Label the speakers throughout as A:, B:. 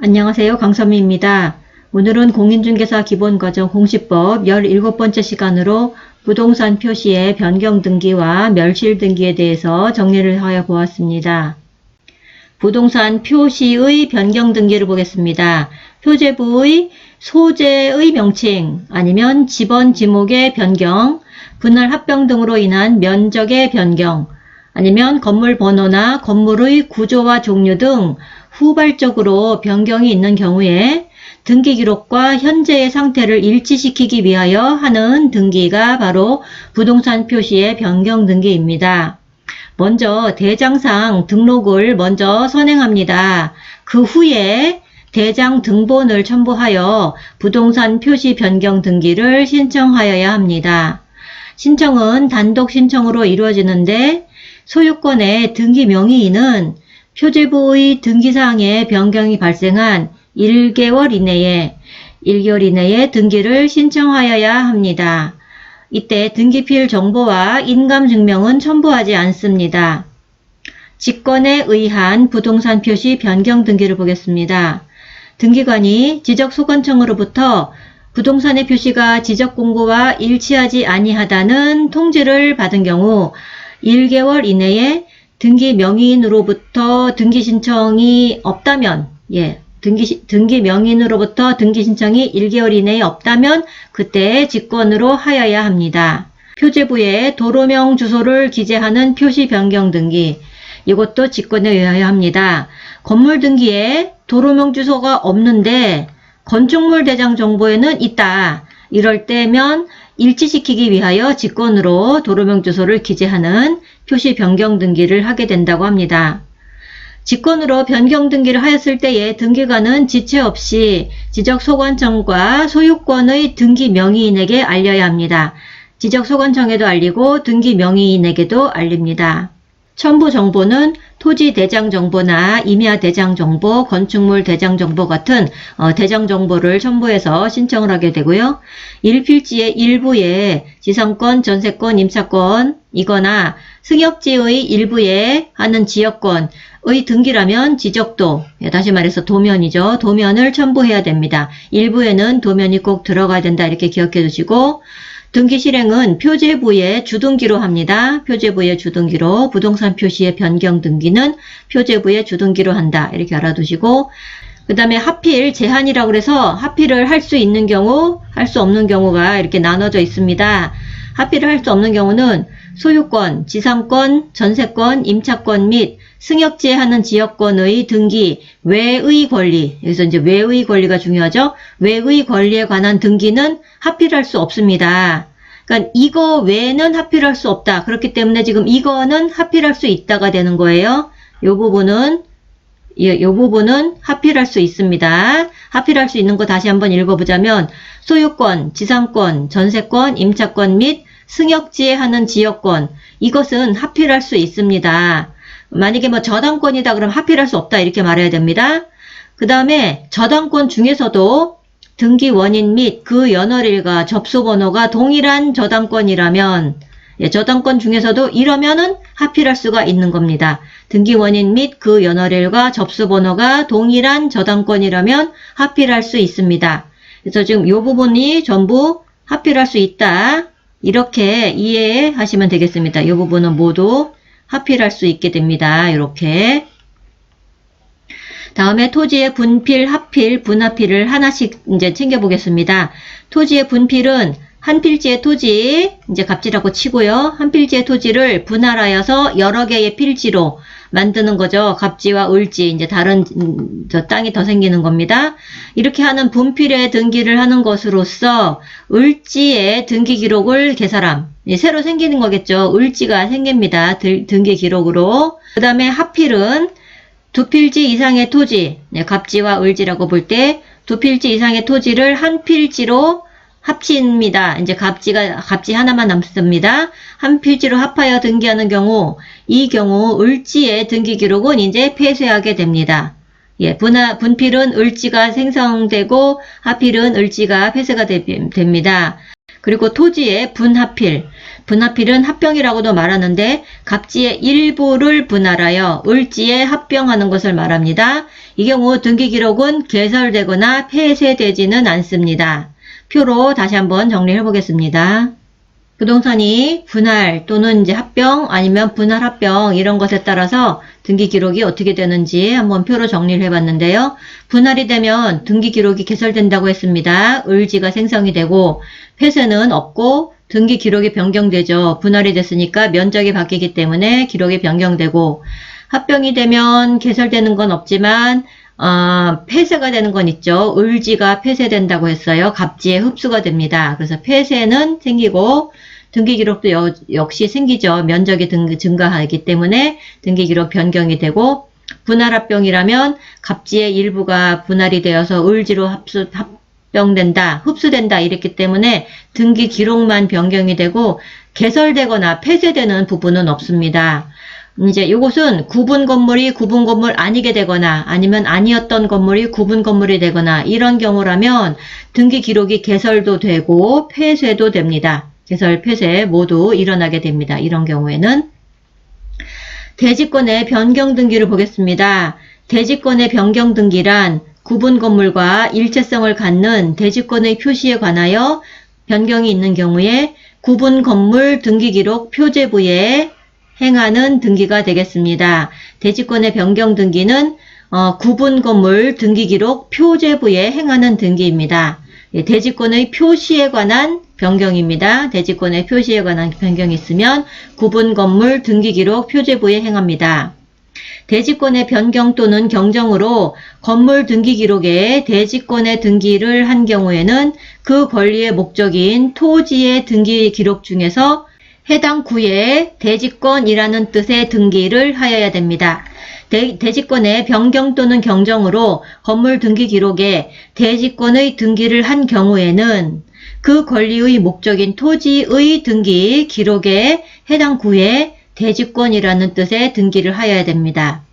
A: 안녕하세요. 강선미입니다. 오늘은 공인중개사 기본과정 공시법 17번째 시간으로 부동산 표시의 변경 등기와 멸실 등기에 대해서 정리를 하여 보았습니다. 부동산 표시의 변경 등기를 보겠습니다. 표제부의 소재의 명칭 아니면 지번 지목의 변경, 분할 합병 등으로 인한 면적의 변경, 아니면 건물 번호나 건물의 구조와 종류 등 후발적으로 변경이 있는 경우에 등기 기록과 현재의 상태를 일치시키기 위하여 하는 등기가 바로 부동산 표시의 변경 등기입니다. 먼저 대장상 등록을 먼저 선행합니다. 그 후에 대장 등본을 첨부하여 부동산 표시 변경 등기를 신청하여야 합니다. 신청은 단독 신청으로 이루어지는데 소유권의 등기 명의인은 표제부의 등기사항에 변경이 발생한 1개월 이내에 등기를 신청하여야 합니다. 이때 등기필 정보와 인감증명은 첨부하지 않습니다. 직권에 의한 부동산 표시 변경 등기를 보겠습니다. 등기관이 지적소관청으로부터 부동산의 표시가 지적공고와 일치하지 아니하다는 통지를 받은 경우 1개월 이내에 등기 명의인으로부터 등기 신청이 없다면, 등기 명의인으로부터 등기 신청이 1개월 이내에 없다면 그때 직권으로 하여야 합니다. 표제부에 도로명 주소를 기재하는 표시 변경 등기, 이것도 직권에 의하여 합니다. 건물 등기에 도로명 주소가 없는데 건축물 대장 정보에는 있다. 이럴 때면 일치시키기 위하여 직권으로 도로명 주소를 기재하는 표시 변경 등기를 하게 된다고 합니다. 직권으로 변경 등기를 하였을 때에 등기관은 지체 없이 지적소관청과 소유권의 등기 명의인에게 알려야 합니다. 지적소관청에도 알리고 등기 명의인에게도 알립니다. 첨부 정보는 토지 대장 정보나 임야 대장 정보, 건축물 대장 정보 같은 대장 정보를 첨부해서 신청을 하게 되고요. 일필지의 일부에 지상권, 전세권, 임차권이거나 승역지의 일부에 하는 지역권의 등기라면 지적도, 다시 말해서 도면이죠. 도면을 첨부해야 됩니다. 일부에는 도면이 꼭 들어가야 된다 이렇게 기억해 두시고, 등기 실행은 표제부의 주등기로 합니다. 표제부의 주등기로, 부동산 표시의 변경 등기는 표제부의 주등기로 한다. 이렇게 알아두시고, 그 다음에 하필 제한이라고 해서 하필을 할 수 있는 경우, 할 수 없는 경우가 이렇게 나눠져 있습니다. 하필을 할 수 없는 경우는 소유권, 지상권, 전세권, 임차권 및 승역지에 하는 지역권의 등기, 외의 권리, 여기서 이제 외의 권리가 중요하죠. 외의 권리에 관한 등기는 하필할 수 없습니다. 그러니까 이거 외에는 하필할 수 없다. 그렇기 때문에 지금 이거는 하필할 수 있다가 되는 거예요. 요 부분은 하필할 수 있습니다. 하필할 수 있는 거 다시 한번 읽어보자면 소유권, 지상권, 전세권, 임차권 및 승역지에 하는 지역권, 이것은 하필할 수 있습니다. 만약에 뭐 저당권이다 그러면 하필할 수 없다 이렇게 말해야 됩니다. 그 다음에 저당권 중에서도 등기 원인 및 그 연월일과 접수번호가 동일한 저당권이라면, 저당권 중에서도 이러면은 하필할 수가 있는 겁니다. 등기 원인 및 그 연월일과 접수번호가 동일한 저당권이라면 하필할 수 있습니다. 그래서 지금 이 부분이 전부 하필할 수 있다. 이렇게 이해하시면 되겠습니다. 이 부분은 모두 하필할 수 있게 됩니다. 이렇게. 다음에 토지의 분필, 합필, 분합필을 하나씩 이제 챙겨보겠습니다. 토지의 분필은 한 필지의 토지, 이제 갑지라고 치고요. 한 필지의 토지를 분할하여서 여러 개의 필지로 만드는 거죠. 갑지와 을지, 이제 다른 땅이 더 생기는 겁니다. 이렇게 하는 분필의 등기를 하는 것으로서 을지의 등기 기록을 개사람, 새로 생기는 거겠죠. 을지가 생깁니다. 등기 기록으로. 그 다음에 합필은 두 필지 이상의 토지, 갑지와 을지라고 볼 때 두 필지 이상의 토지를 한 필지로 합치입니다. 이제 갑지 하나만 남습니다. 한 필지로 합하여 등기하는 경우, 이 경우 을지의 등기 기록은 이제 폐쇄하게 됩니다. 분필은 을지가 생성되고 합필은 을지가 폐쇄가 됩니다. 그리고 토지의 분합필. 분합필은 합병이라고도 말하는데 갑지의 일부를 분할하여 을지에 합병하는 것을 말합니다. 이 경우 등기기록은 개설되거나 폐쇄되지는 않습니다. 표로 다시 한번 정리해 보겠습니다. 부동산이 분할 또는 이제 합병 아니면 분할 합병 이런 것에 따라서 등기 기록이 어떻게 되는지 한번 표로 정리를 해봤는데요. 분할이 되면 등기 기록이 개설된다고 했습니다. 을지가 생성이 되고 폐쇄는 없고 등기 기록이 변경되죠. 분할이 됐으니까 면적이 바뀌기 때문에 기록이 변경되고 합병이 되면 개설되는 건 없지만 폐쇄가 되는 건 있죠. 을지가 폐쇄된다고 했어요. 갑지에 흡수가 됩니다. 그래서 폐쇄는 생기고 등기기록도 역시 생기죠. 면적이 증가하기 때문에 등기기록 변경이 되고 분할합병이라면 갑지의 일부가 분할이 되어서 을지로 합병된다, 흡수된다 이랬기 때문에 등기기록만 변경이 되고 개설되거나 폐쇄되는 부분은 없습니다. 이제 이것은 구분 건물이 구분 건물 아니게 되거나 아니면 아니었던 건물이 구분 건물이 되거나 이런 경우라면 등기 기록이 개설도 되고 폐쇄도 됩니다. 개설, 폐쇄 모두 일어나게 됩니다. 이런 경우에는 대지권의 변경 등기를 보겠습니다. 대지권의 변경 등기란 구분 건물과 일체성을 갖는 대지권의 표시에 관하여 변경이 있는 경우에 구분 건물 등기 기록 표제부에 행하는 등기가 되겠습니다. 대지권의 변경 등기는 구분 건물 등기 기록 표제부에 행하는 등기입니다. 대지권의 표시에 관한 변경입니다. 대지권의 표시에 관한 변경이 있으면 구분 건물 등기 기록 표제부에 행합니다. 대지권의 변경 또는 경정으로 건물 등기 기록에 대지권의 등기를 한 경우에는 그 권리의 목적인 토지의 등기 기록 중에서 해당 구에 대지권이라는 뜻의 등기를 하여야 됩니다. 대지권의 변경 또는 경정으로 건물 등기 기록에 대지권의 등기를 한 경우에는 그 권리의 목적인 토지의 등기 기록에 해당 구에 대지권이라는 뜻의 등기를 하여야 됩니다.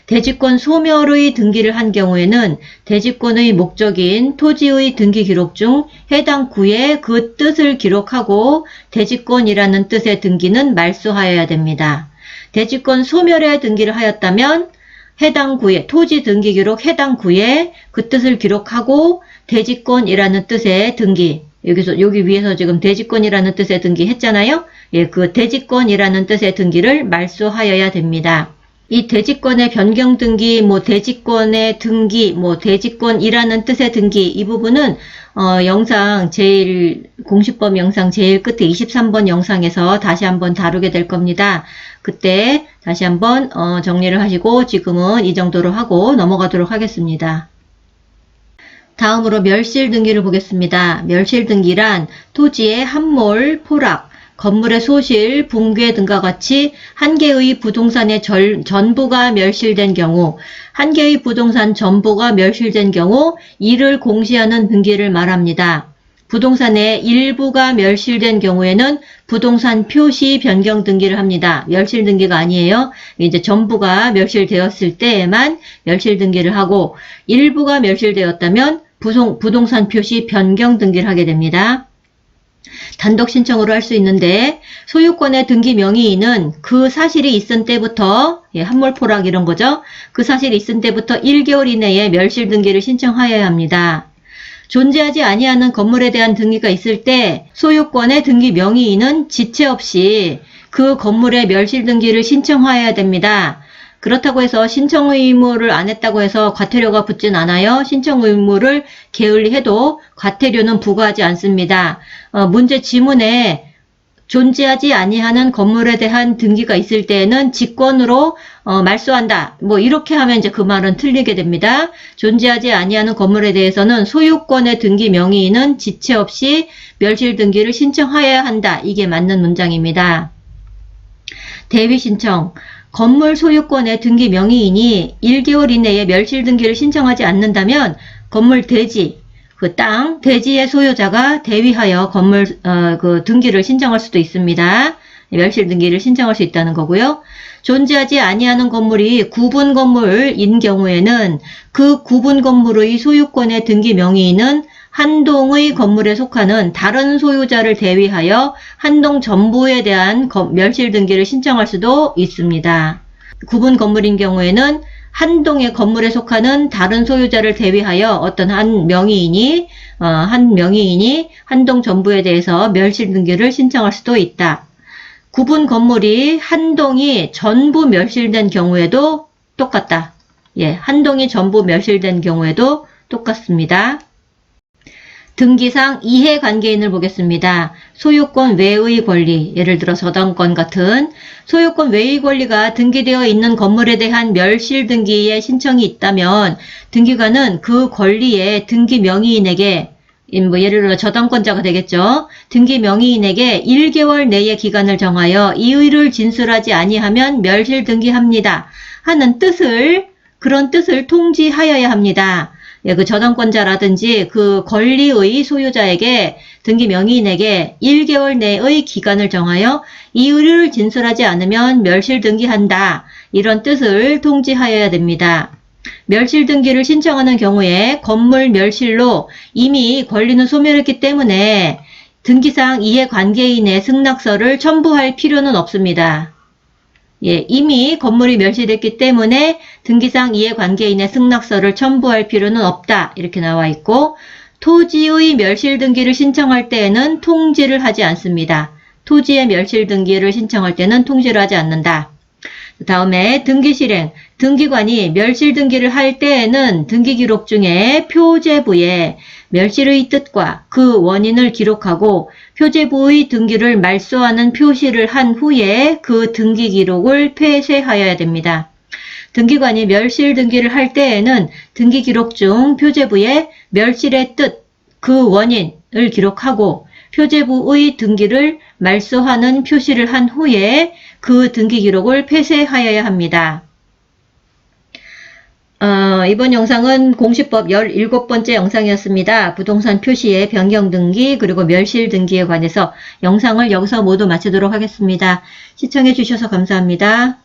A: 대지권 소멸의 등기를 한 경우에는 대지권의 목적인 토지의 등기 기록 중 해당 구에 그 뜻을 기록하고 대지권이라는 뜻의 등기는 말소하여야 됩니다. 대지권 소멸의 등기를 하였다면 해당 구에 토지 등기 기록 해당 구에 그 뜻을 기록하고 대지권이라는 뜻의 등기 여기 위에서 지금 대지권이라는 뜻의 등기 했잖아요. 예, 그 대지권이라는 뜻의 등기를 말소하여야 됩니다. 이 대지권의 변경 등기, 대지권의 등기, 대지권이라는 뜻의 등기 이 부분은 영상 공시법 영상 제일 끝에 23번 영상에서 다시 한번 다루게 될 겁니다. 그때 다시 한번 정리를 하시고 지금은 이 정도로 하고 넘어가도록 하겠습니다. 다음으로 멸실 등기를 보겠습니다. 멸실 등기란 토지의 함몰, 포락, 건물의 소실, 붕괴 등과 같이 한 개의 부동산의 전부가 멸실된 경우, 한 개의 부동산 전부가 멸실된 경우 이를 공시하는 등기를 말합니다. 부동산의 일부가 멸실된 경우에는 부동산 표시 변경 등기를 합니다. 멸실 등기가 아니에요. 이제 전부가 멸실되었을 때에만 멸실 등기를 하고 일부가 멸실되었다면 부동산 표시 변경 등기를 하게 됩니다. 단독 신청으로 할 수 있는데 소유권의 등기 명의인은 그 사실이 있은 때부터 함몰포락 이런 거죠. 그 사실이 있은 때부터 1개월 이내에 멸실 등기를 신청하여야 합니다. 존재하지 아니하는 건물에 대한 등기가 있을 때 소유권의 등기 명의인은 지체 없이 그 건물의 멸실 등기를 신청하여야 됩니다. 그렇다고 해서 신청 의무를 안 했다고 해서 과태료가 붙진 않아요. 신청 의무를 게을리해도 과태료는 부과하지 않습니다. 문제 지문에 존재하지 아니하는 건물에 대한 등기가 있을 때에는 직권으로 말소한다. 이렇게 하면 이제 그 말은 틀리게 됩니다. 존재하지 아니하는 건물에 대해서는 소유권의 등기 명의인은 지체 없이 멸실 등기를 신청하여야 한다. 이게 맞는 문장입니다. 대위 신청. 건물 소유권의 등기 명의인이 1개월 이내에 멸실 등기를 신청하지 않는다면 건물 대지, 그 땅, 대지의 소유자가 대위하여 건물 그 등기를 신청할 수도 있습니다. 멸실 등기를 신청할 수 있다는 거고요. 존재하지 아니하는 건물이 구분 건물인 경우에는 그 구분 건물의 소유권의 등기 명의인은 한 동의 건물에 속하는 다른 소유자를 대위하여 한 동 전부에 대한 멸실 등기를 신청할 수도 있습니다. 구분 건물인 경우에는 한 동의 건물에 속하는 다른 소유자를 대위하여 어떤 한 명의인이 한 동 전부에 대해서 멸실 등기를 신청할 수도 있다. 구분 건물이 한 동이 전부 멸실된 경우에도 똑같다. 예, 한 동이 전부 멸실된 경우에도 똑같습니다. 등기상 이해관계인을 보겠습니다. 소유권 외의 권리, 예를 들어 저당권 같은 소유권 외의 권리가 등기되어 있는 건물에 대한 멸실 등기의 신청이 있다면 등기관은 그 권리에 등기 명의인에게 예를 들어 저당권자가 되겠죠. 등기 명의인에게 1개월 내의 기간을 정하여 이의를 진술하지 아니하면 멸실 등기합니다 하는 그런 뜻을 통지하여야 합니다. 예, 그 저당권자라든지 그 권리의 소유자에게 등기 명의인에게 1개월 내의 기간을 정하여 이의를 진술하지 않으면 멸실 등기한다. 이런 뜻을 통지하여야 됩니다. 멸실 등기를 신청하는 경우에 건물 멸실로 이미 권리는 소멸했기 때문에 등기상 이해관계인의 승낙서를 첨부할 필요는 없습니다. 예, 이미 건물이 멸실됐기 때문에 등기상 이해관계인의 승낙서를 첨부할 필요는 없다. 이렇게 나와 있고, 토지의 멸실 등기를 신청할 때에는 통지를 하지 않습니다. 토지의 멸실 등기를 신청할 때는 통지를 하지 않는다. 다음에 등기 실행. 등기관이 멸실 등기를 할 때에는 등기 기록 중에 표제부에 멸실의 뜻과 그 원인을 기록하고 표제부의 등기를 말소하는 표시를 한 후에 그 등기 기록을 폐쇄하여야 됩니다. 등기관이 멸실 등기를 할 때에는 등기 기록 중 표제부에 멸실의 뜻, 그 원인을 기록하고 표제부의 등기를 말소하는 표시를 한 후에 그 등기 기록을 폐쇄하여야 합니다. 이번 영상은 공시법 17번째 영상이었습니다. 부동산 표시의 변경 등기 그리고 멸실 등기에 관해서 영상을 여기서 모두 마치도록 하겠습니다. 시청해 주셔서 감사합니다.